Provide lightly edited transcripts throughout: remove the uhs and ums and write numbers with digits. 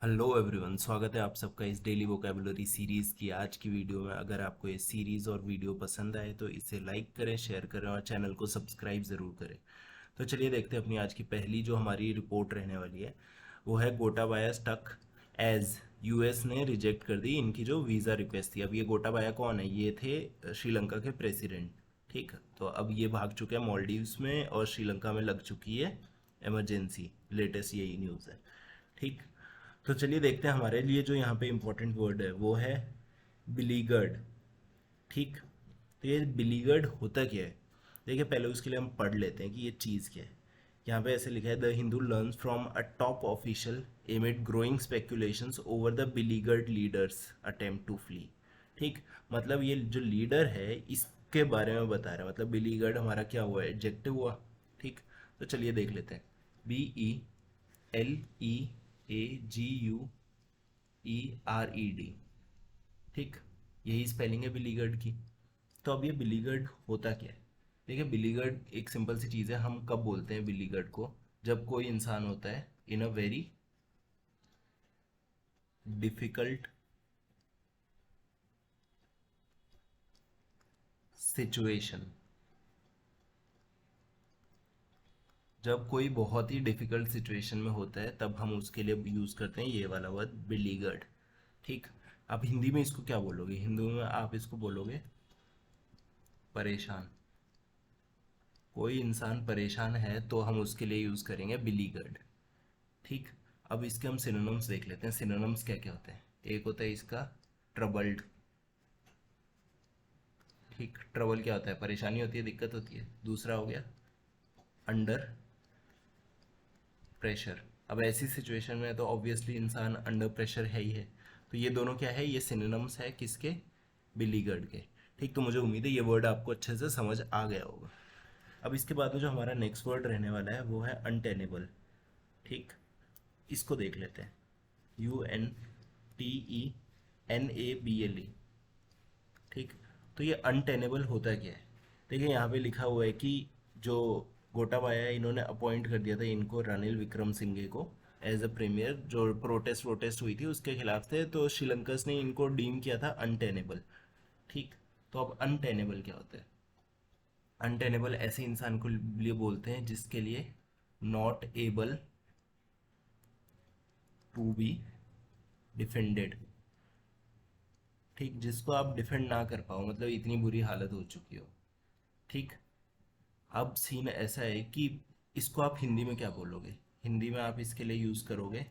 Hello everyone, स्वागत है आप सबका इस डेली वोकेबुलरी सीरीज़ की आज की वीडियो में। अगर आपको ये सीरीज़ और वीडियो पसंद आए तो इसे लाइक करें, शेयर करें और चैनल को सब्सक्राइब ज़रूर करें। तो चलिए देखते हैं अपनी आज की पहली जो हमारी रिपोर्ट रहने वाली है वो है गोटाबाया स्टक एज यूएस ने रिजेक्ट कर दी इनकी जो वीज़ा रिक्वेस्ट थी। अब ये गोटाबाया कौन है? ये थे श्रीलंका के प्रेसिडेंट। ठीक, तो अब ये भाग चुके हैं मॉलडीव्स में और श्रीलंका में लग चुकी है इमरजेंसी। लेटेस्ट यही न्यूज़ है। ठीक, तो चलिए देखते हैं हमारे लिए जो यहाँ पे इम्पोर्टेंट वर्ड है वो है बिलीगर्ड। ठीक, तो ये बिलीगर्ड होता क्या है? देखिए पहले उसके लिए हम पढ़ लेते हैं कि ये चीज़ क्या है। यहाँ पे ऐसे लिखा है, the Hindu learns from a top official amid growing speculations over the beleaguered leader's attempt to flee. ठीक, मतलब ये जो लीडर है इसके बारे में बता रहा है। मतलब बिलीगर्ड हमारा क्या हुआ है? एडजेक्टिव हुआ। ठीक, तो चलिए देख लेते हैं। BELEAGUERED। ठीक, यही स्पेलिंग है बिलीगर्ड की। तो अब ये बिलीगर्ड होता क्या है? देखिए बिलीगर्ड एक सिंपल सी चीज़ है। हम कब बोलते हैं बिलीगर्ड को? जब कोई इंसान होता है इन अ वेरी डिफिकल्ट सिचुएशन। जब कोई बहुत ही डिफिकल्ट सिचुएशन में होता है तब हम उसके लिए यूज़ करते हैं ये वाला वर्ड बिलीगर्ड। ठीक, आप हिंदी में इसको क्या बोलोगे? हिंदी में आप इसको बोलोगे परेशान। कोई इंसान परेशान है तो हम उसके लिए यूज़ करेंगे बिलीगर्ड। ठीक, अब इसके हम सिनोनिम्स देख लेते हैं। सिनोनिम्स क्या क्या होते हैं? एक होता है इसका ट्रबल्ड। ठीक, ट्रबल क्या होता है? परेशानी होती है, दिक्कत होती है। दूसरा हो गया अंडर प्रेशर। अब ऐसी सिचुएशन में तो ऑब्वियसली इंसान अंडर प्रेशर है ही है। तो ये दोनों क्या है? ये सिनोनिम्स है किसके? बिलीगर्ड के। ठीक, तो मुझे उम्मीद है ये वर्ड आपको अच्छे से समझ आ गया होगा। अब इसके बाद में जो हमारा नेक्स्ट वर्ड रहने वाला है वो है अनटेनेबल। ठीक, इसको देख लेते हैं। UNTENABLE। ठीक, तो ये अनटेनेबल होता क्या है? देखिए यहाँ पे लिखा हुआ है कि जो गोटाबाया है इन्होंने अपॉइंट कर दिया था इनको, रानिल विक्रमसिंघे को, एज अ प्रीमियर। जो प्रोटेस्ट वोटेस्ट हुई थी उसके खिलाफ थे, तो श्रीलंकस ने इनको डीम किया था अनटेनेबल। ठीक, तो अब अनटेनेबल क्या होता है? अनटेनेबल ऐसे इंसान को लिए बोलते हैं जिसके लिए not able to be defended. ठीक, जिसको आप डिफेंड ना कर पाओ, मतलब इतनी बुरी हालत हो चुकी हो। ठीक, अब सीन ऐसा है कि इसको आप हिंदी में क्या बोलोगे? हिंदी में आप इसके लिए यूज़ करोगे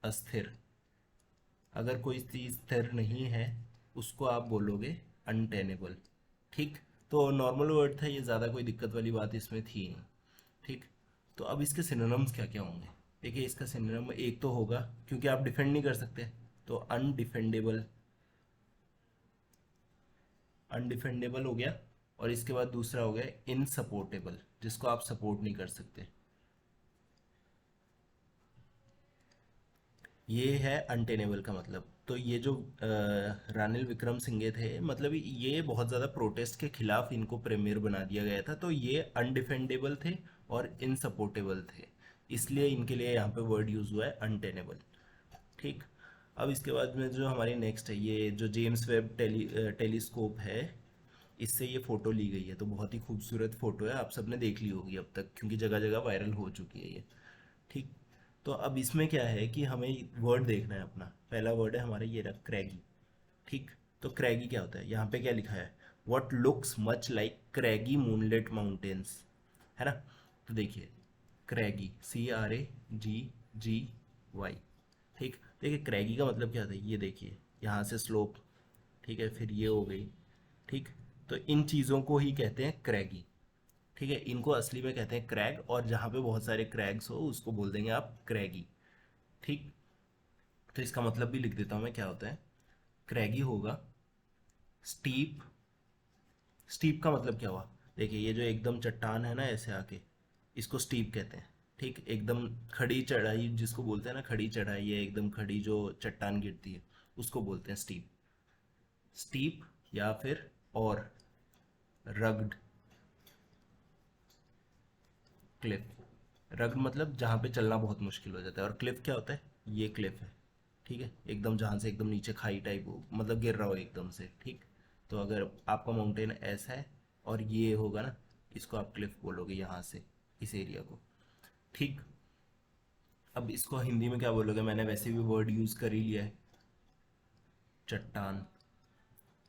अस्थिर। अगर कोई चीज़ स्थिर नहीं है उसको आप बोलोगे अनटेनेबल। ठीक, तो नॉर्मल वर्ड था ये, ज़्यादा कोई दिक्कत वाली बात इसमें थी नहीं। ठीक, तो अब इसके सिनोनिम्स क्या क्या होंगे? देखिए इसका सिनोनिम एक तो होगा, क्योंकि आप डिफेंड नहीं कर सकते, तो अनडिफेंडेबल। अनडिफेंडेबल हो गया। और इसके बाद दूसरा हो गया इनसपोर्टेबल, जिसको आप सपोर्ट नहीं कर सकते। ये है अनटेनेबल का मतलब। तो ये जो रानिल विक्रम सिंघे थे, मतलब ये बहुत ज़्यादा प्रोटेस्ट के खिलाफ इनको प्रीमियर बना दिया गया था, तो ये अनडिफेंडेबल थे और इनसपोर्टेबल थे। इसलिए इनके लिए यहाँ पे वर्ड यूज़ हुआ है अनटेनेबल। ठीक, अब इसके बाद में जो हमारी नेक्स्ट है, ये जो जेम्स वेब टेलीस्कोप है, इससे ये फ़ोटो ली गई है। तो बहुत ही खूबसूरत फ़ोटो है, आप सबने देख ली होगी अब तक, क्योंकि जगह जगह वायरल हो चुकी है ये। ठीक, तो अब इसमें क्या है कि हमें वर्ड देखना है अपना। पहला वर्ड है हमारा ये रहा क्रैगी। ठीक, तो क्रैगी क्या होता है? यहाँ पे क्या लिखा है? What looks much like craggy moonlet mountains, है ना? तो देखिए क्रैगी, CRAGGY। ठीक, देखिए क्रैगी का मतलब क्या था? ये देखिए यहाँ से स्लोप, ठीक है, फिर ये हो गई। ठीक, तो इन चीज़ों को ही कहते हैं क्रैगी। ठीक है, इनको असली में कहते हैं क्रैग, और जहाँ पे बहुत सारे क्रैग्स हो उसको बोल देंगे आप क्रैगी। ठीक, तो इसका मतलब भी लिख देता हूँ मैं, क्या होता है? क्रैगी होगा स्टीप। स्टीप का मतलब क्या हुआ? देखिए ये जो एकदम चट्टान है ना ऐसे आके, इसको स्टीप कहते हैं। ठीक, एकदम खड़ी चढ़ाई जिसको बोलते हैं ना, खड़ी चढ़ाई है एकदम खड़ी जो चट्टान गिरती है, उसको बोलते हैं स्टीप। स्टीप या फिर और रग्ड क्लिफ। रग्ड मतलब जहाँ पे चलना बहुत मुश्किल हो जाता है, और क्लिफ क्या होता है? ये क्लिफ है। ठीक है, एकदम जहाँ से एकदम नीचे खाई टाइप हो, मतलब गिर रहा हो एकदम से, ठीक। तो अगर आपका माउंटेन ऐसा है और ये होगा ना, इसको आप क्लिफ बोलोगे यहाँ से, इस एरिया को, ठीक। अब इसको हिंदी में क्या बोलोगे, मैंने वैसे भी वर्ड यूज़ कर ही लिया है, चट्टान,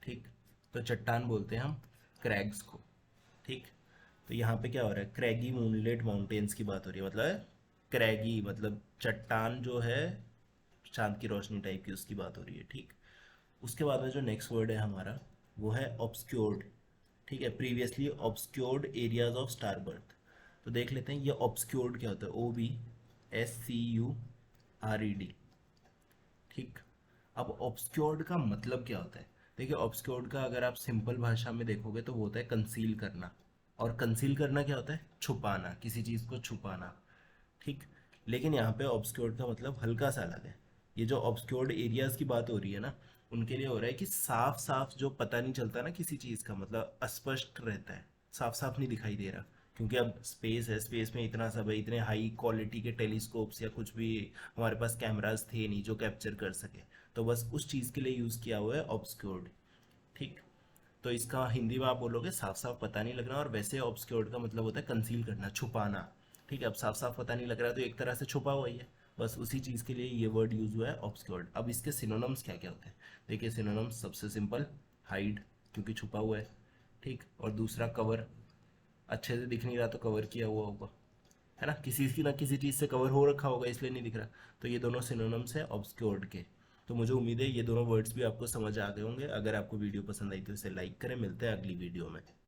ठीक। तो चट्टान बोलते हैं हम क्रैग्स को, ठीक। तो यहाँ पे क्या हो रहा है, क्रैगी मूनलेट माउंटेन्स की बात हो रही है, मतलब क्रैगी मतलब चट्टान जो है चांद की रोशनी टाइप की, उसकी बात हो रही है, ठीक। उसके बाद में जो नेक्स्ट वर्ड है हमारा, वो है ऑब्सक्योर्ड, ठीक है। Previously obscured areas of star birth. तो देख लेते हैं ये ऑब्सक्योर्ड क्या होता है, OBSCURED, ठीक। अब ऑब्सक्योर्ड का मतलब क्या होता है, देखिए ऑब्सक्योर्ड का अगर आप सिंपल भाषा में देखोगे तो वो होता है कंसील करना। और कंसील करना क्या होता है, छुपाना, किसी चीज़ को छुपाना, ठीक। लेकिन यहाँ पे ऑब्सक्योर्ड का मतलब हल्का सा अलग है। ये जो ऑब्सक्योर्ड एरियाज की बात हो रही है ना, उनके लिए हो रहा है कि साफ साफ जो पता नहीं चलता ना किसी चीज़ का, मतलब अस्पष्ट रहता है, साफ साफ नहीं दिखाई दे रहा। क्योंकि अब स्पेस है, स्पेस में इतना सब है, इतने हाई क्वालिटी के टेलीस्कोप्स या कुछ भी हमारे पास कैमरास थे नहीं जो कैप्चर कर सके। तो बस उस चीज़ के लिए यूज़ किया हुआ है ऑब्सक्योर्ड, ठीक। तो इसका हिंदी में आप बोलोगे साफ साफ पता नहीं लगना, और वैसे ऑब्सक्योर्ड का मतलब होता है कंसील करना, छुपाना, ठीक है। अब साफ साफ पता नहीं लग रहा तो एक तरह से छुपा हुआ ही है, बस उसी चीज़ के लिए ये वर्ड यूज हुआ है ऑब्सक्योर्ड। अब इसके सिनोनम्स क्या क्या होते हैं, देखिए सिनोनम्स सबसे सिंपल हाइड, क्योंकि छुपा हुआ है, ठीक। और दूसरा कवर, अच्छे से दिख नहीं रहा तो कवर किया हुआ होगा, है ना, किसी की ना किसी चीज़ से कवर हो रखा होगा इसलिए नहीं दिख रहा। तो ये दोनों सिनोनिम्स है ऑब्सक्योर्ड के। तो मुझे उम्मीद है ये दोनों वर्ड्स भी आपको समझ आ गए होंगे। अगर आपको वीडियो पसंद आई तो इसे लाइक करें, मिलते हैं अगली वीडियो में।